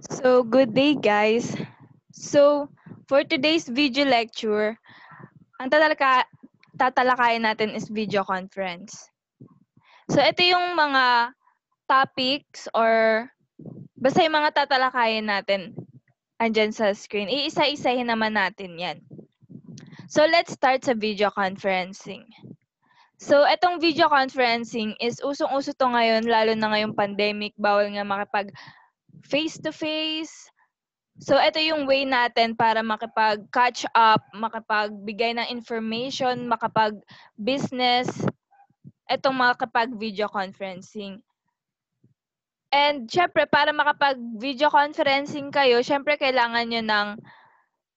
So, good day guys. So, for today's video lecture, ang tatalakayin natin is video conference. So, ito yung mga topics or basta yung mga tatalakayin natin andyan sa screen. Iisa-isahin naman natin yan. So, let's start sa video conferencing. So, itong video conferencing is usong-uso to ngayon, lalo na ngayong pandemic, bawal nga makipag face-to-face. So, ito yung way natin para makipag-catch up, makapagbigay ng information, makapag-business, itong makapag-video conferencing. And, syempre, para makapag-video conferencing kayo, syempre, kailangan nyo ng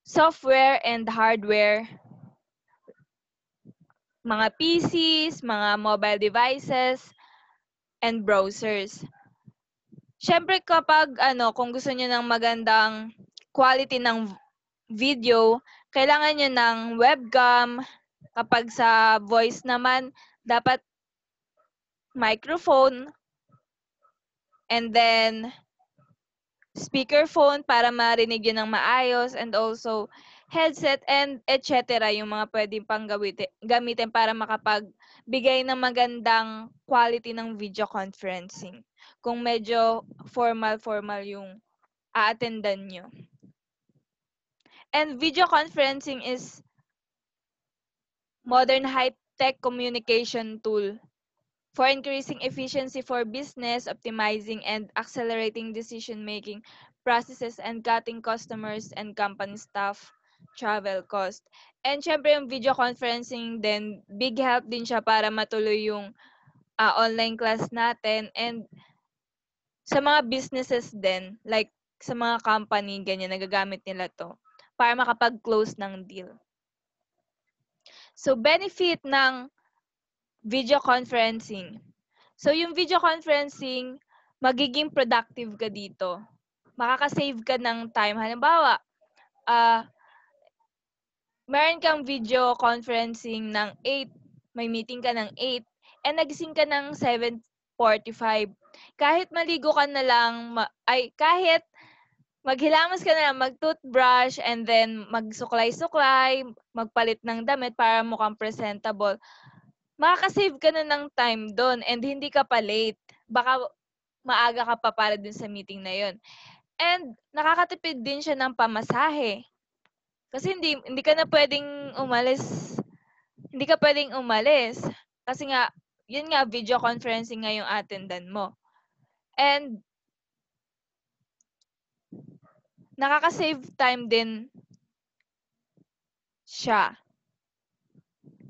software and hardware, mga PCs, mga mobile devices, and browsers. Syempre, kung gusto nyo ng magandang quality ng video, kailangan nyo ng webcam. Kapag sa voice naman, dapat microphone and then speakerphone para marinig yun ng maayos, and also headset and etc. yung mga pwedeng gamitin para makapagbigay ng magandang quality ng video conferencing. Kung medyo formal yung a-attendan nyo. And video conferencing is modern high-tech communication tool for increasing efficiency for business, optimizing and accelerating decision-making processes, and cutting customers and company staff travel cost. And syempre yung video conferencing din, big help din siya para matuloy yung online class natin, and sa mga businesses din, like sa mga company, ganyan, nagagamit nila to para makapag-close ng deal. So, benefit ng video conferencing. So, yung video conferencing, magiging productive ka dito. Makakasave ka ng time. Halimbawa, meron kang video conferencing ng 8, may meeting ka ng 8, and nagising ka ng 7:45. Kahit maligo ka na lang, kahit maghilamos ka na lang, mag-toothbrush, and then magsuklay-suklay, magpalit ng damit para mukhang presentable, makaka-save ka na ng time doon and hindi ka pa late. Baka maaga ka pa para dun sa meeting na yon. And nakakatipid din siya ng pamasahe. Kasi hindi ka na pwedeng umalis. Hindi ka pwedeng umalis. Kasi nga, yun nga, video conferencing nga yung attendan mo. And nakaka-save time din siya.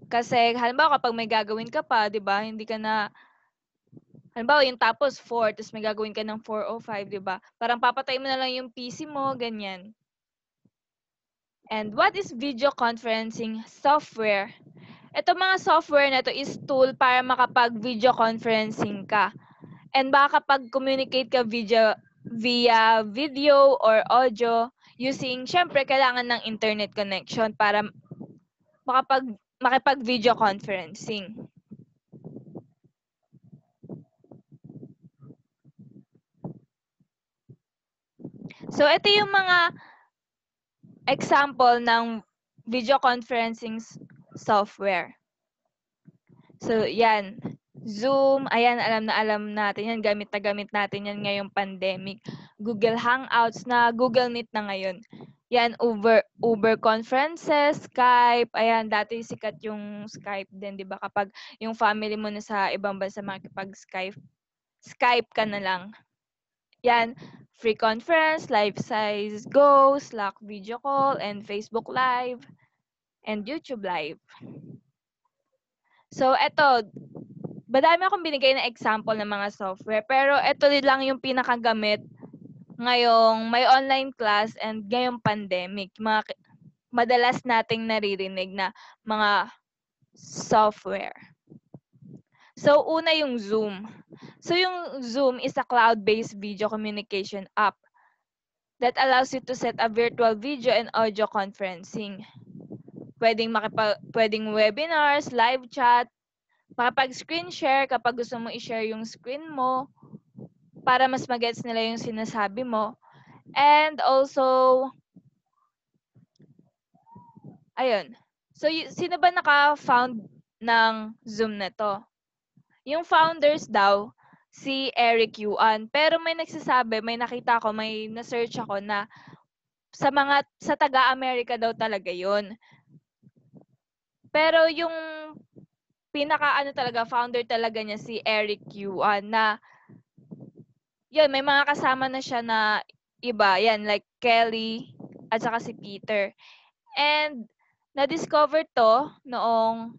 Kasi halimbawa kapag may gagawin ka pa, 'di ba? Hindi ka na halimbawa yung tapos 4, tapos may gagawin ka ng 4:05, 'di ba? Parang papatay mo na lang yung PC mo, ganyan. And what is video conferencing software? Ito mga software na to is tool para makapag-video conferencing ka. And makakapag-communicate ka via video or audio using, syempre, kailangan ng internet connection para makipag-video conferencing. So, ito yung mga example ng video conferencing software. So, yan. Zoom, ayan, alam natin yan. Gamit na gamit natin yan ngayong pandemic. Google Hangouts na, Google Meet na ngayon. Yan, Uber Conferences, Skype. Ayan, dati sikat yung Skype din, di ba? Kapag yung family mo na sa ibang bansa makikipag-Skype, Skype ka na lang. Yan, free conference, live size go, Slack video call, and Facebook Live, and YouTube Live. So, eto, madami akong binigay na example ng mga software, pero eto lang yung pinakagamit ngayong may online class and ngayong pandemic. Madalas nating naririnig na mga software. So, una yung Zoom. So, yung Zoom is a cloud-based video communication app that allows you to set a virtual video and audio conferencing. Pwedeng webinars, live chat, makapag-screen share kapag gusto mo i-share yung screen mo para mas magets nila yung sinasabi mo. And also, ayun. So, sino ba naka-found ng Zoom na to? Yung founders daw, si Eric Yuan. Pero may nagsasabi, may nakita ko, may na-search ako na sa taga-Amerika daw talaga yon. Pero yung pinaka talaga, founder talaga niya si Eric Yuan na yun, may mga kasama na siya na iba, yan, like Kelly at saka si Peter. And na-discover to noong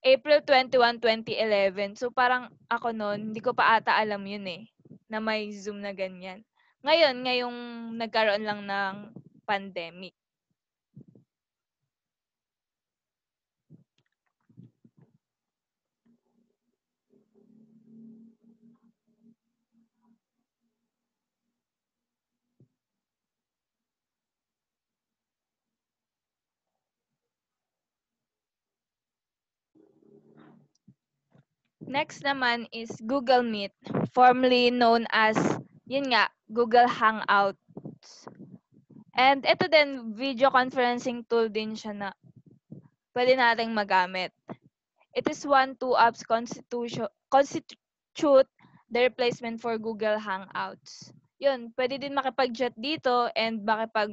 April 21, 2011. So parang ako noon, hindi ko pa ata alam yun na may Zoom na ganyan. Ngayon, ngayong nagkaroon lang ng pandemic. Next naman is Google Meet, formerly known as, yun nga, Google Hangouts. And ito din, video conferencing tool din siya na pwede nating magamit. It is two apps constitute the replacement for Google Hangouts. Yun, pwede din makipag-chat dito and makipag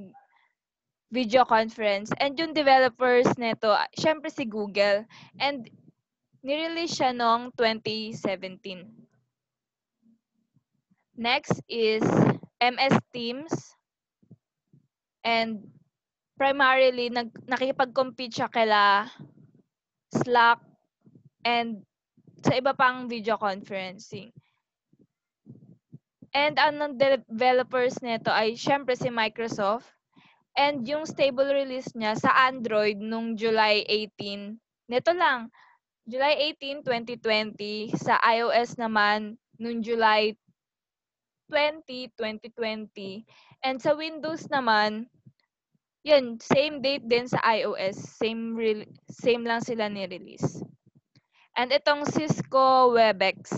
video conference. And yung developers nito, syempre si Google. And nirelease siya noong 2017. Next is MS Teams. And primarily, nakikipag-compete siya kila Slack and sa iba pang video conferencing. And ang developers nito ay syempre si Microsoft. And yung stable release niya sa Android nung July 18, nito lang, July 18, 2020. Sa iOS naman nung July 20, 2020. And sa Windows naman, yun, same date din sa iOS. Same lang sila ni-release. And itong Cisco Webex.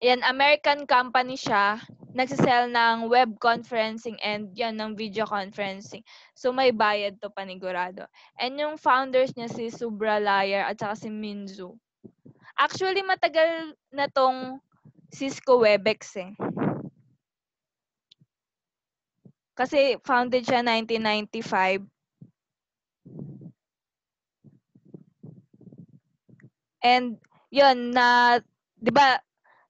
Yan, American company siya. Nagsisell ng web conferencing and yan, ng video conferencing. So, may bayad to panigurado. And yung founders niya si Subra Layar at saka si Minzu. Actually, matagal na tong Cisco Webex Kasi founded siya 1995. And yun, 'di ba,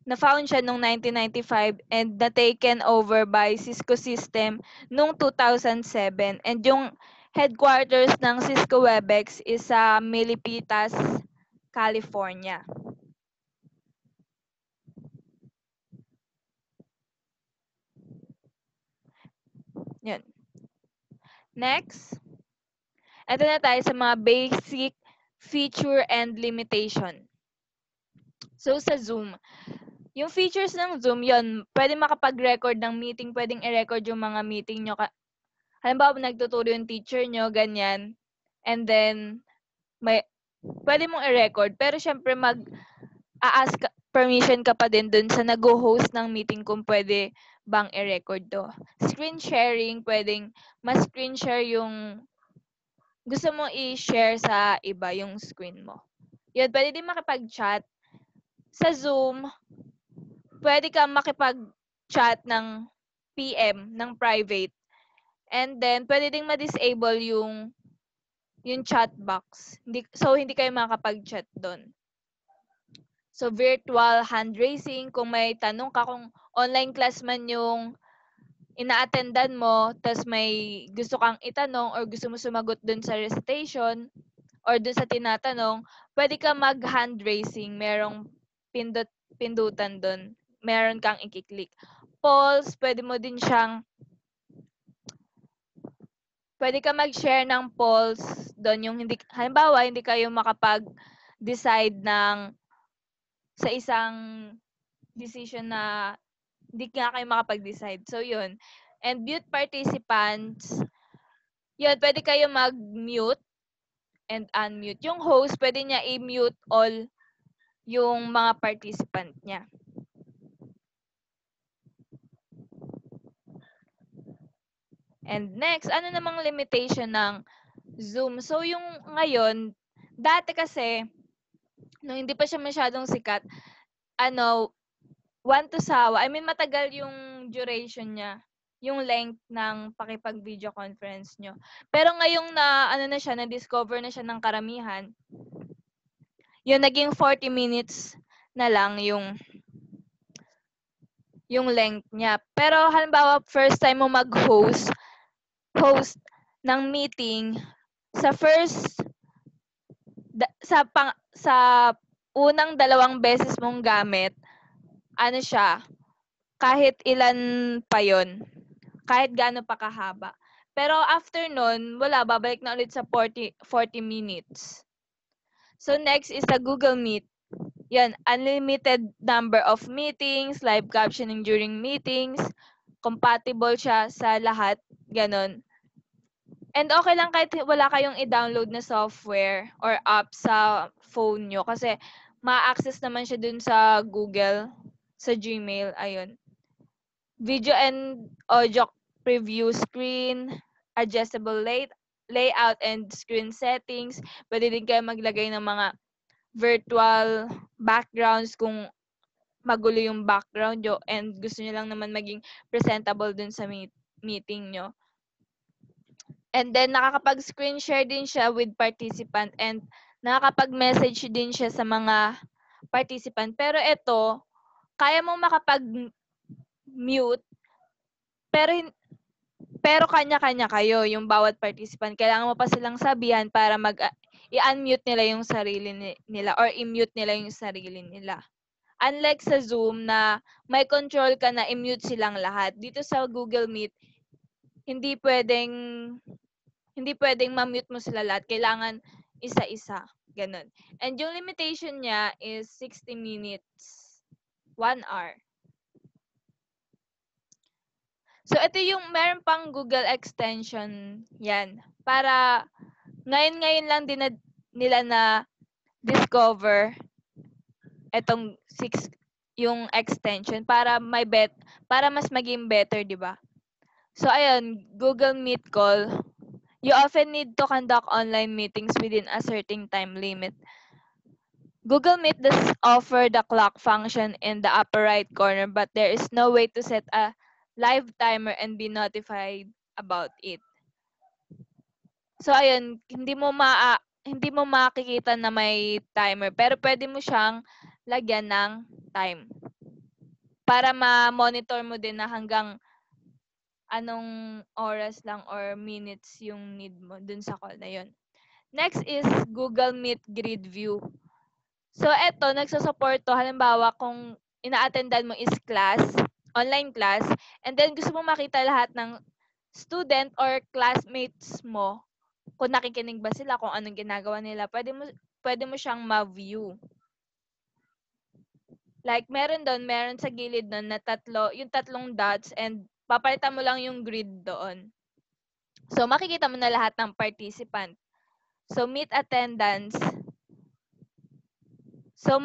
na-found siya noong 1995 and na-taken over by Cisco System noong 2007. And yung headquarters ng Cisco Webex is sa Milipitas, California. Yun. Next, ito na tayo sa mga basic feature and limitation. So, sa Zoom, yung features ng Zoom, yon pwede makapag-record ng meeting, pwedeng i-record yung mga meeting nyo. Halimbawa, nagtuturo yung teacher nyo, ganyan. And then, pwede mong i-record. Pero syempre, ask permission ka pa din dun sa nag-host ng meeting kung pwede bang i-record to. Screen sharing, pwedeng ma-screen share yung gusto mo i-share sa iba yung screen mo. Yun, pwede din makipag-chat. Sa Zoom, pwede kang makipag-chat ng PM, ng private. And then, pwede ding ma-disable yung chat box. Hindi kayo makakapag-chat doon. So, virtual hand raising, kung may tanong ka, kung online class man yung ina-attendan mo, tas may gusto kang itanong or gusto mo sumagot doon sa recitation or doon sa tinatanong, pwede ka mag-hand raising. Merong pindutan doon. Meron kang i-click. Polls, pwede ka mag-share ng polls doon yung halimbawa, hindi kayo makapag-decide sa isang decision na hindi nga kayo makapag-decide. So, yun. And mute participants, yun, pwede kayo mag-mute and unmute. Yung host, pwede niya i-mute all yung mga participant niya. And next, ano namang limitation ng Zoom? So, yung ngayon, dati kasi, nung hindi pa siya masyadong sikat, 1 to sawa, matagal yung duration niya, yung length ng pakipag-video conference nyo. Pero ngayong na-discover na siya ng karamihan, yung naging 40 minutes na lang yung length niya. Pero halimbawa, first time mo host ng meeting, sa first, sa unang 2 beses mong gamit, siya, kahit ilan pa yon, kahit gaano pa kahaba. Pero after nun, wala, babalik na ulit sa 40 minutes. So next is the Google Meet. Yan, unlimited number of meetings, live captioning during meetings, compatible siya sa lahat, ganon. And okay lang kahit wala kayong i-download na software or app sa phone nyo kasi ma-access naman siya dun sa Google, sa Gmail, ayun. Video and audio preview screen, adjustable layout and screen settings. Pwede din kayo maglagay ng mga virtual backgrounds kung magulo yung background nyo and gusto nyo lang naman maging presentable dun sa meeting nyo. And then, nakakapag-screen share din siya with participant and nakakapag-message din siya sa mga participant. Pero ito, kaya mong makapag-mute, pero kanya-kanya kayo, yung bawat participant. Kailangan mo pa silang sabihan para i-unmute nila yung sarili nila or i-mute nila yung sarili nila. Unlike sa Zoom na may control ka na i-mute silang lahat. Dito sa Google Meet, hindi pwedeng ma-mute mo sila lahat. Kailangan isa-isa. Ganun. And yung limitation niya is 60 minutes. 1 hour. So, ito yung meron pang Google extension yan. Para ngayon lang din nila na discover etong yung extension para mas maging better, di ba? So, ayun, Google Meet call. You often need to conduct online meetings within a certain time limit. Google Meet does offer the clock function in the upper right corner, but there is no way to set a live timer and be notified about it. So, ayun, hindi mo makikita na may timer, pero pwede mo siyang lagyan ng time para ma-monitor mo din na hanggang anong oras lang or minutes yung need mo dun sa call na yun. Next is Google Meet Grid View. So, eto, nagsusupport to. Halimbawa, kung ina-attendan mo is class, online class, and then gusto mo makita lahat ng student or classmates mo, kung nakikinig ba sila, kung anong ginagawa nila, pwede mo siyang ma-view. Like, meron sa gilid doon na yung tatlong dots, and papalitan mo lang yung grid doon. So, makikita mo na lahat ng participant. So, meet attendance. So,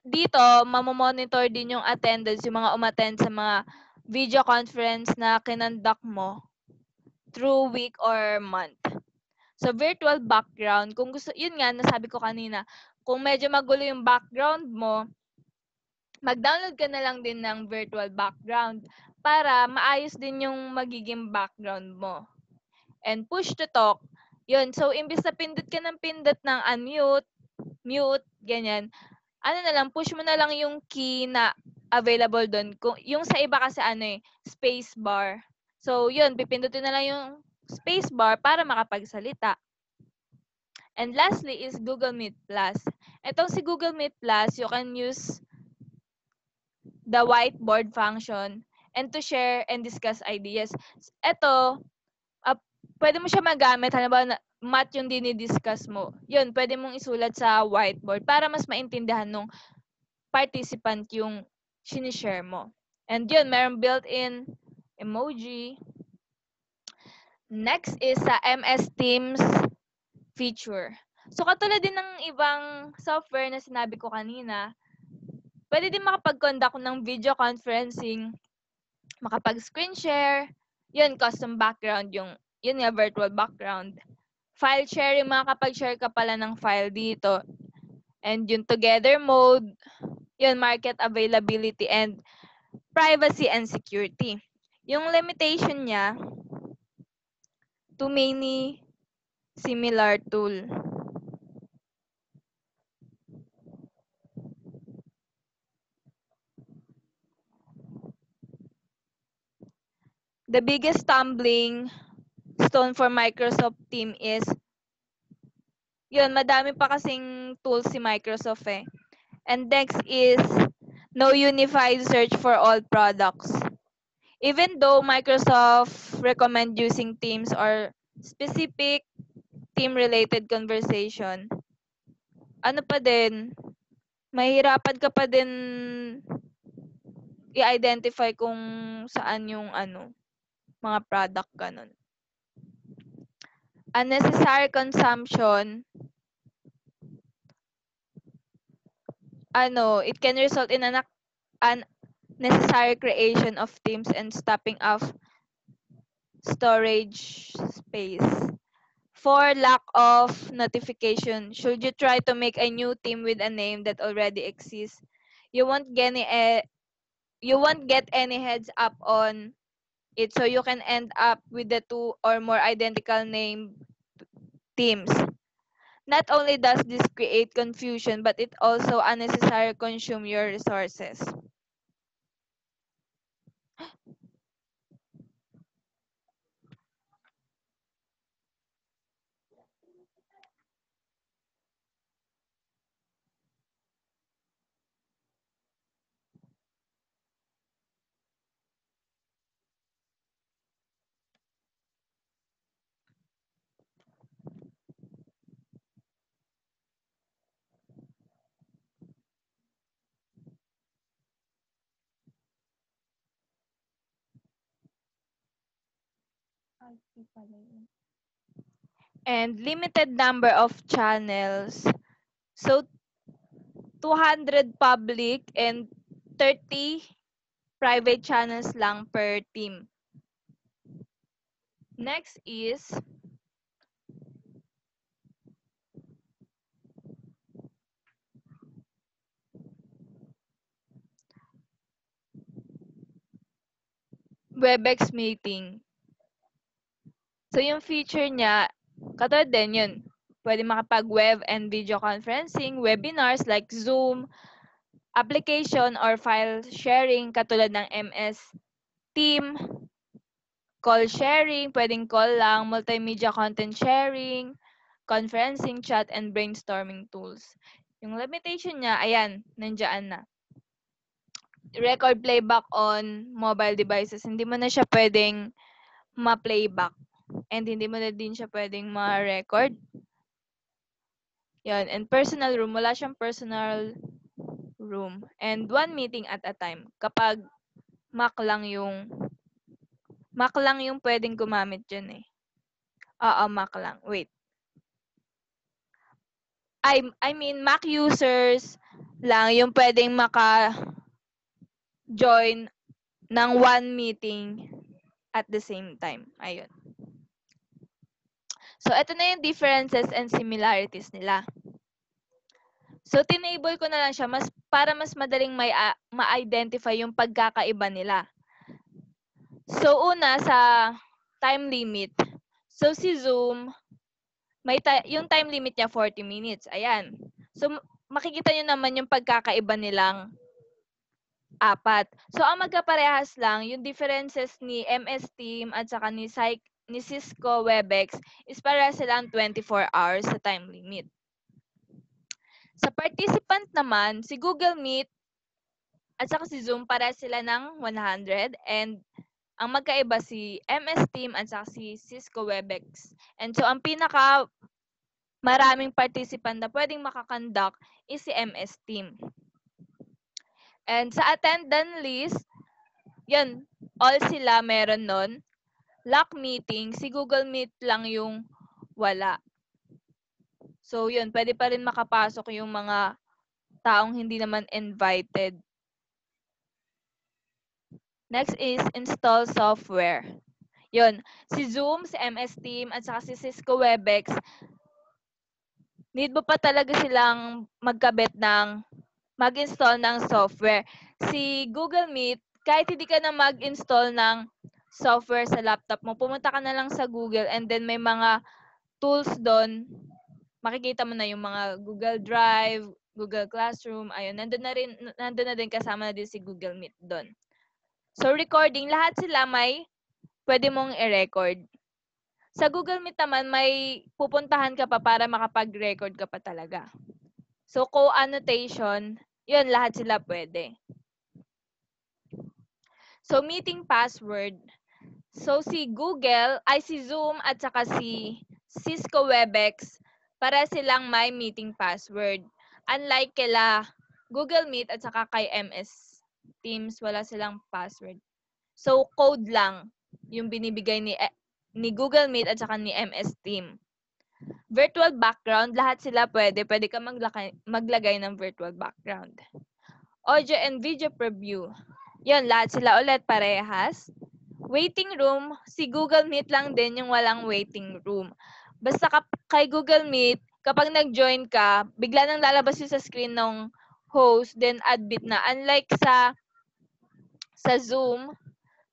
dito, mamomonitor din yung attendance, yung mga umattend sa mga video conference na kinonduct mo through week or month. So, virtual background, kung gusto, yun nga, nasabi ko kanina, kung medyo magulo yung background mo, mag-download ka na lang din ng virtual background para maayos din yung magiging background mo. And push to talk, yun. So, imbis na pindot ka ng pindot ng unmute, mute, ganyan, push mo na lang yung key na available doon. Yung sa iba kasi space bar. So, yun, pipindutin na lang yung space bar para makapagsalita. And lastly is Google Meet Plus. Itong si Google Meet Plus, you can use the whiteboard function and to share and discuss ideas. Ito, pwede mo siya magamit, halimbawa math yung dinidiscuss mo. Yun, pwede mong isulat sa whiteboard para mas maintindihan nung participant yung sinishare mo. And yun, meron built-in emoji. Next is sa MS Teams feature. So, katulad din ng ibang software na sinabi ko kanina, pwede din makapag-conduct ng video conferencing, makapag-screen share, Yun, custom background yun nga, virtual background. File sharing, makakapag-share ka pala ng file dito. And yung together mode, yun, market availability and privacy and security. Yung limitation niya, too many similar tool. The biggest stumbling stone for Microsoft team is, yun, madami pa kasing tools si Microsoft eh. And next is, no unified search for all products. Even though Microsoft recommend using Teams or specific team-related conversation, ano pa din, mahirapan ka pa din i-identify kung saan yung mga product ganun. Unnecessary consumption, it can result in an unnecessary creation of teams and stopping of storage space. For lack of notification, should you try to make a new team with a name that already exists, you won't get any heads up on it, so you can end up with the two or more identical name teams. Not only does this create confusion, but it also unnecessarily consume your resources. And limited number of channels. So 200 public and 30 private channels lang per team. Next is WebEx meeting. So yung feature niya, katulad din yun, pwede makapag-web and video conferencing, webinars like Zoom, application or file sharing katulad ng MS Team, call sharing, pwedeng call lang, multimedia content sharing, conferencing, chat, and brainstorming tools. Yung limitation niya, ayan, nandiyan na. Record playback on mobile devices. Hindi mo na siya pwedeng ma-playback. And hindi mo na din siya pwedeng ma-record. Yan. And personal room. Wala siyang personal room. And one meeting at a time. Kapag Mac lang yung pwedeng gumamit dyan eh. Oo, Mac lang. Wait. I mean, Mac users lang yung pwedeng maka-join ng one meeting at the same time. Ayun. So, ito na yung differences and similarities nila. So, tinable ko na lang siya para mas madaling ma-identify yung pagkakaiba nila. So, una sa time limit. So, si Zoom, yung time limit niya 40 minutes. Ayan. So, makikita nyo naman yung pagkakaiba nilang apat. So, ang magkaparehas lang, yung differences ni MS Team at saka ni Cisco Webex is para silang 24 hours sa time limit. Sa participant naman, si Google Meet at saka si Zoom para sila ng 100 and ang magkaiba si MS Team at saka si Cisco Webex. And so, ang pinaka maraming participant na pwedeng makakonduct is si MS Team. And sa attendance list, yan, all sila meron nun. Lock meeting, si Google Meet lang yung wala. So, yun, pwede pa rin makapasok yung mga taong hindi naman invited. Next is install software. Yun, si Zoom, si MS Team, at saka si Cisco Webex, need mo pa talaga silang mag-install ng software. Si Google Meet, kahit hindi ka na mag-install ng software sa laptop mo, pumunta ka na lang sa Google and then may mga tools doon. Makikita mo na yung mga Google Drive, Google Classroom, ayun, nandun na din kasama na din si Google Meet doon. So recording, lahat sila may pwede mong i-record. Sa Google Meet naman, may pupuntahan ka pa para makapag-record ka pa talaga. So, co-annotation, yun, lahat sila pwede. So, meeting password. So, si Zoom, at saka si Cisco Webex, para silang may meeting password. Unlike kila Google Meet at saka kay MS Teams, wala silang password. So, code lang yung binibigay ni Google Meet at saka ni MS Team. Virtual background, lahat sila pwede. Pwede ka maglagay ng virtual background. Audio and video preview. Yun, lahat sila ulit parehas. Waiting room, si Google Meet lang din yung walang waiting room. Basta kay Google Meet, kapag nag-join ka, bigla nang lalabas yung sa screen ng host, then admit na. Unlike sa Zoom,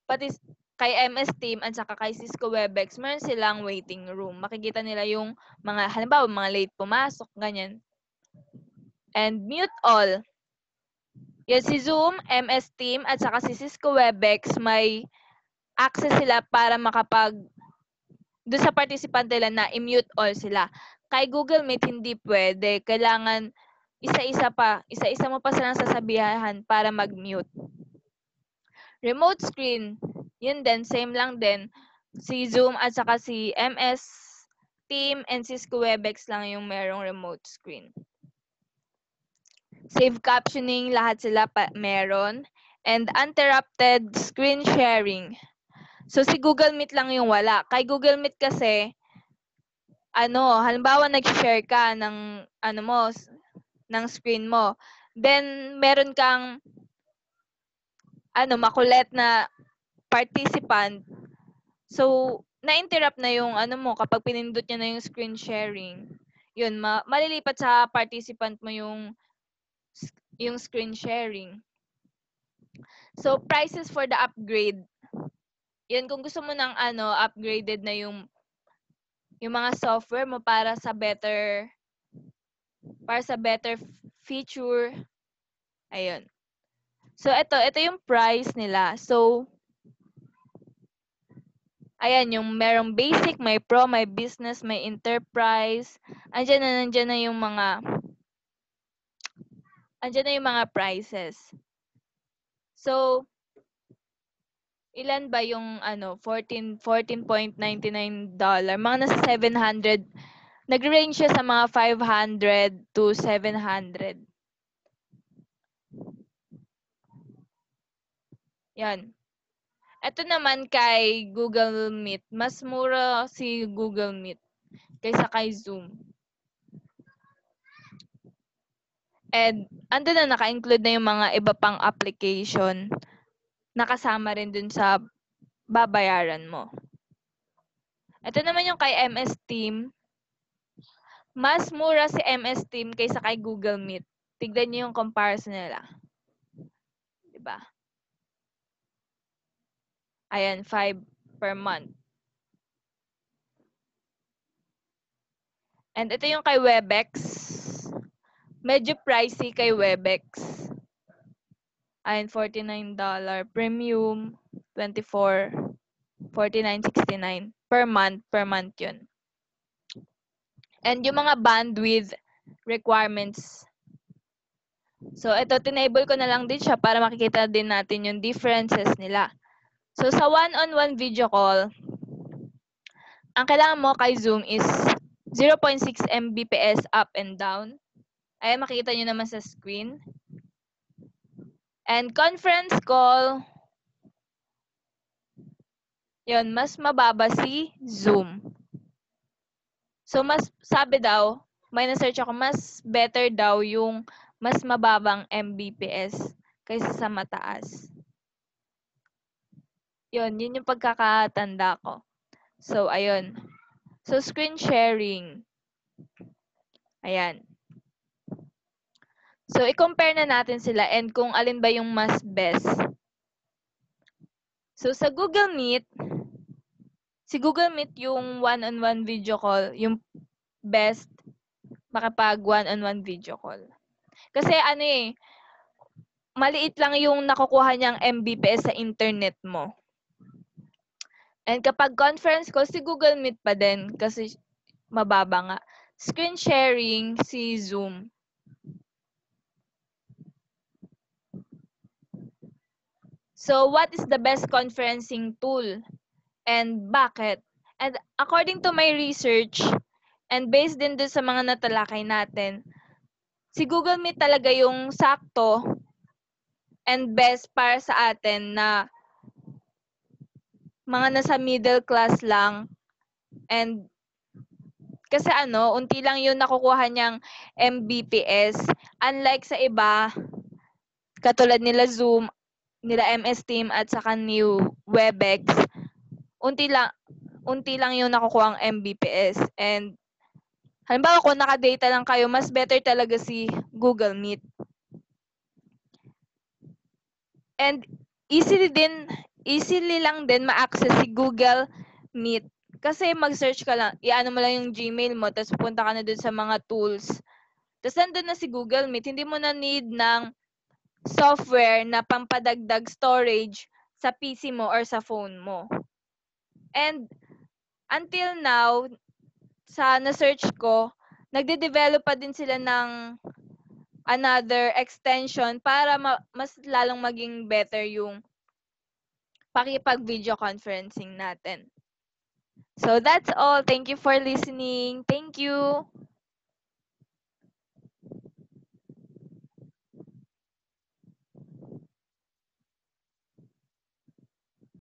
pati kay MS Team at saka kay Cisco Webex, meron silang waiting room. Makikita nila yung mga, halimbawa, mga late pumasok, ganyan. And mute all. Yan, si Zoom, MS Team, at saka si Cisco Webex, may access sila para doon sa participant nila na i-mute all sila. Kay Google Meet, hindi pwede. Kailangan isa-isa mo pa silang sasabihan para mag-mute. Remote screen, yun din, same lang din. Si Zoom at saka si MS Team and Cisco Webex lang yung merong remote screen. Save captioning, lahat sila meron. And uninterrupted screen sharing. So, si Google Meet lang yung wala. Kay Google Meet kasi, halimbawa nag-share ka ng, ng screen mo. Then, meron kang, makulit na participant. So, na-interrupt na yung kapag pinindot niya na yung screen sharing. Yun, malilipat sa participant mo yung screen sharing. So, prices for the upgrade. Yun, kung gusto mo ng upgraded na yung mga software mo para sa better feature. Ayun. So, ito yung price nila. So, ayan, yung merong basic, may pro, may business, may enterprise. Nandiyan na yung mga prices. So, ilan ba yung $14.99? Mga nasa 700. Nag-range siya sa mga 500 to 700. Yan. Ito naman kay Google Meet. Mas mura si Google Meet kaysa kay Zoom. And ando na naka-include na yung mga iba pang application na kasama rin dun sa babayaran mo. Ito naman yung kay MS Team. Mas mura si MS Team kaysa kay Google Meet. Tignan niyo yung comparison nila. Diba? Ayan, 5 per month. And ito yung kay Webex. Medyo pricey kay Webex. Ayan, $49. Premium, $24. $49.69 per month. Per month yun. And yung mga bandwidth requirements. So, ito, tinable ko na lang din siya para makikita din natin yung differences nila. So, sa one-on-one video call, ang kailangan mo kay Zoom is 0.6 Mbps up and down. Ayan, makikita nyo naman sa screen. And conference call, yun, mas mababa si Zoom. So, sabi daw, may na-search ako, mas better daw yung mas mababang Mbps kaysa sa mataas. Yun yung pagkakatanda ko. So, ayun. So, screen sharing. Ayan. So, i-compare na natin sila and kung alin ba yung mas best. So, sa Google Meet, si Google Meet yung one-on-one video call, yung best makapag one-on-one video call. Kasi maliit lang yung nakukuha niyang Mbps sa internet mo. And kapag conference call, si Google Meet pa din kasi mababa nga. Screen sharing, si Zoom. So, what is the best conferencing tool and bakit? And according to my research, and based din dun sa mga natalakay natin, si Google Meet talaga yung sakto and best para sa atin na mga nasa middle class lang. And kasi unti lang yung nakukuha niyang Mbps. Unlike sa iba, katulad nila Zoom, nila MS Team at saka new Webex, unti lang yung nakukuha ang Mbps. And halimbawa kung naka-data lang kayo, mas better talaga si Google Meet. And easily lang din ma-access si Google Meet. Kasi mag-search ka lang, i-ano mo lang yung Gmail mo, tapos punta ka na dun sa mga tools. Tapos nandun na si Google Meet, hindi mo na need ng software na pampadagdag storage sa PC mo or sa phone mo. And until now, sa na-search ko, nagde-develop pa din sila ng another extension para mas lalong maging better yung pakipag-video conferencing natin. So that's all. Thank you for listening. Thank you.